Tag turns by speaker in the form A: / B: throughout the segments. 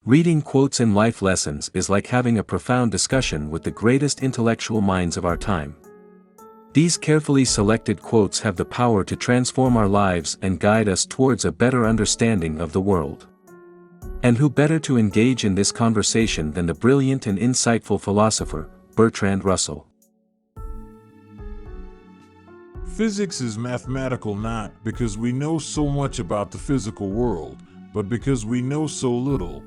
A: Reading quotes in life lessons is like having a profound discussion with the greatest intellectual minds of our time. These carefully selected quotes have the power to transform our lives and guide us towards a better understanding of the world. And who better to engage in this conversation than the brilliant and insightful philosopher, Bertrand Russell?
B: Physics is mathematical not because we know so much about the physical world, but because we know so little.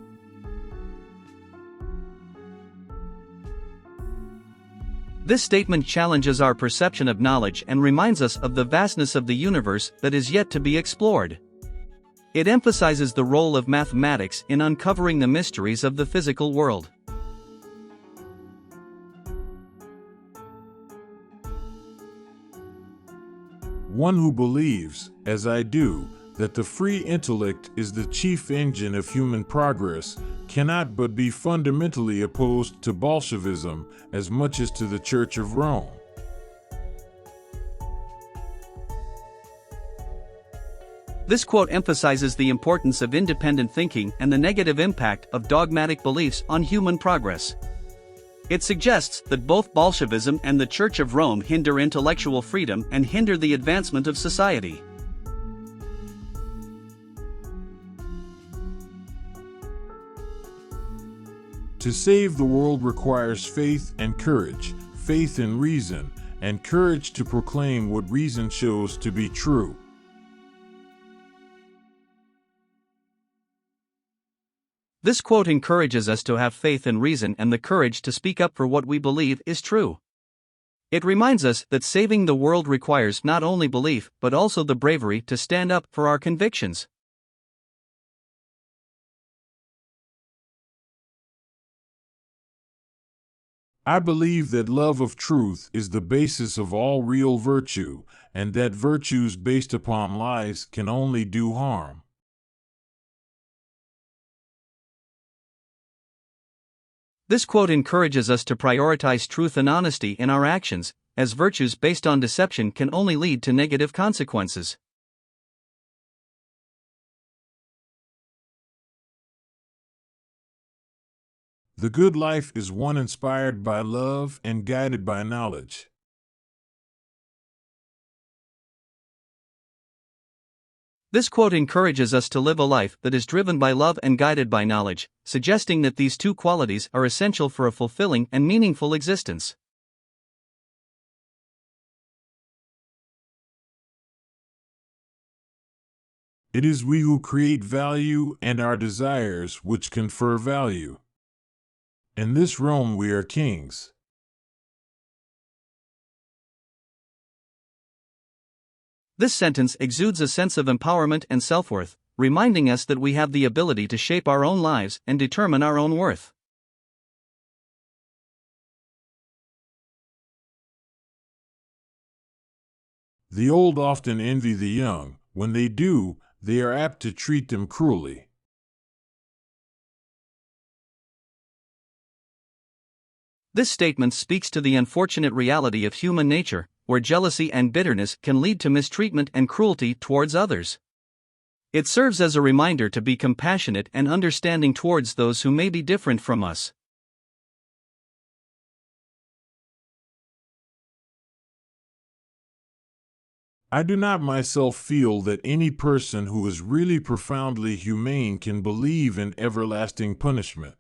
C: This statement challenges our perception of knowledge and reminds us of the vastness of the universe that is yet to be explored. It emphasizes the role of mathematics in uncovering the mysteries of the physical world.
B: One who believes, as I do, that the free intellect is the chief engine of human progress, cannot but be fundamentally opposed to Bolshevism as much as to the Church of Rome.
C: This quote emphasizes the importance of independent thinking and the negative impact of dogmatic beliefs on human progress. It suggests that both Bolshevism and the Church of Rome hinder intellectual freedom and hinder the advancement of society.
B: To save the world requires faith and courage, faith in reason, and courage to proclaim what reason shows to be true.
C: This quote encourages us to have faith in reason and the courage to speak up for what we believe is true. It reminds us that saving the world requires not only belief but also the bravery to stand up for our convictions.
B: I believe that love of truth is the basis of all real virtue, and that virtues based upon lies can only do harm.
C: This quote encourages us to prioritize truth and honesty in our actions, as virtues based on deception can only lead to negative consequences.
B: The good life is one inspired by love and guided by knowledge.
C: This quote encourages us to live a life that is driven by love and guided by knowledge, suggesting that these two qualities are essential for a fulfilling and meaningful existence.
B: It is we who create value and our desires which confer value. In this realm we are kings.
C: This sentence exudes a sense of empowerment and self-worth, reminding us that we have the ability to shape our own lives and determine our own worth.
B: The old often envy the young. When they do, they are apt to treat them cruelly.
C: This statement speaks to the unfortunate reality of human nature, where jealousy and bitterness can lead to mistreatment and cruelty towards others. It serves as a reminder to be compassionate and understanding towards those who may be different from us.
B: I do not myself feel that any person who is really profoundly humane can believe in everlasting punishment.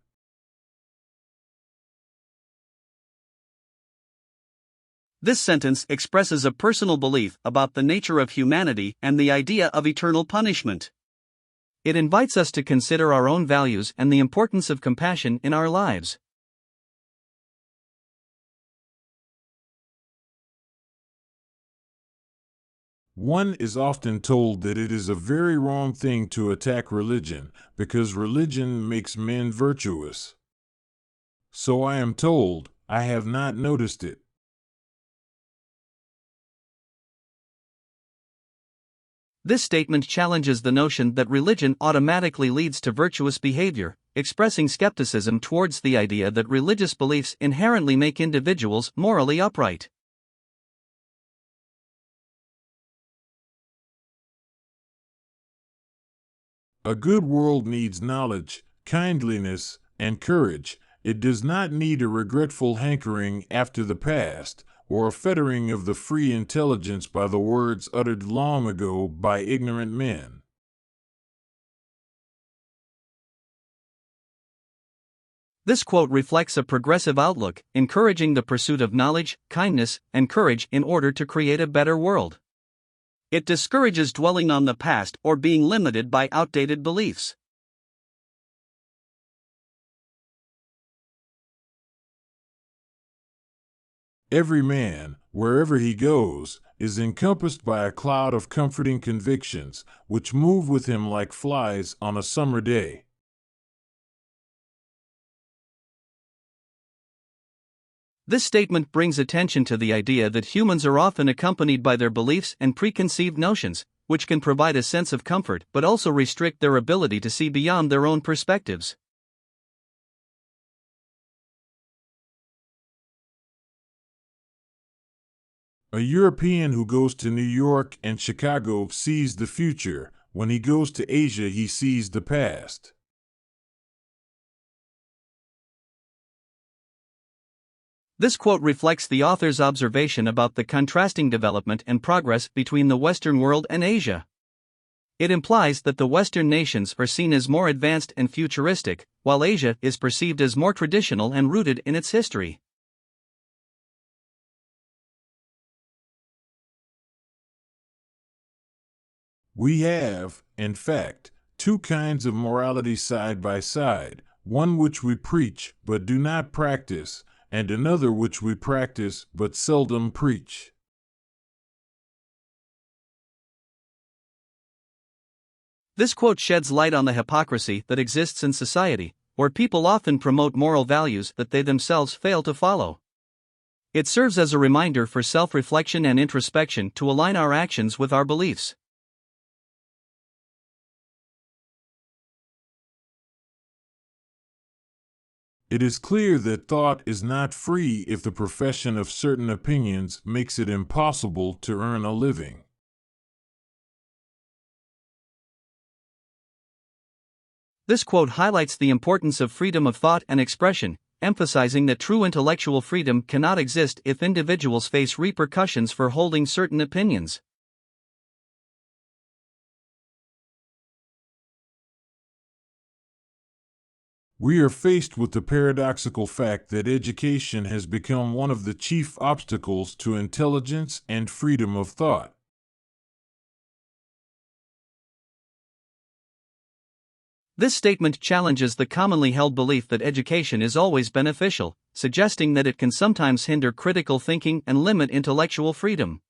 C: This sentence expresses a personal belief about the nature of humanity and the idea of eternal punishment. It invites us to consider our own values and the importance of compassion in our lives.
B: One is often told that it is a very wrong thing to attack religion, because religion makes men virtuous. So I am told. I have not noticed it.
C: This statement challenges the notion that religion automatically leads to virtuous behavior, expressing skepticism towards the idea that religious beliefs inherently make individuals morally upright.
B: A good world needs knowledge, kindliness, and courage. It does not need a regretful hankering after the past, or a fettering of the free intelligence by the words uttered long ago by ignorant men.
C: This quote reflects a progressive outlook, encouraging the pursuit of knowledge, kindness, and courage in order to create a better world. It discourages dwelling on the past or being limited by outdated beliefs.
B: Every man, wherever he goes, is encompassed by a cloud of comforting convictions, which move with him like flies on a summer day.
C: This statement brings attention to the idea that humans are often accompanied by their beliefs and preconceived notions, which can provide a sense of comfort but also restrict their ability to see beyond their own perspectives.
B: A European who goes to New York and Chicago sees the future. When he goes to Asia, he sees the past.
C: This quote reflects the author's observation about the contrasting development and progress between the Western world and Asia. It implies that the Western nations are seen as more advanced and futuristic, while Asia is perceived as more traditional and rooted in its history.
B: We have, in fact, two kinds of morality side by side, one which we preach but do not practice, and another which we practice but seldom preach.
C: This quote sheds light on the hypocrisy that exists in society, where people often promote moral values that they themselves fail to follow. It serves as a reminder for self-reflection and introspection to align our actions with our beliefs.
B: It is clear that thought is not free if the profession of certain opinions makes it impossible to earn a living.
C: This quote highlights the importance of freedom of thought and expression, emphasizing that true intellectual freedom cannot exist if individuals face repercussions for holding certain opinions.
B: We are faced with the paradoxical fact that education has become one of the chief obstacles to intelligence and freedom of thought.
C: This statement challenges the commonly held belief that education is always beneficial, suggesting that it can sometimes hinder critical thinking and limit intellectual freedom.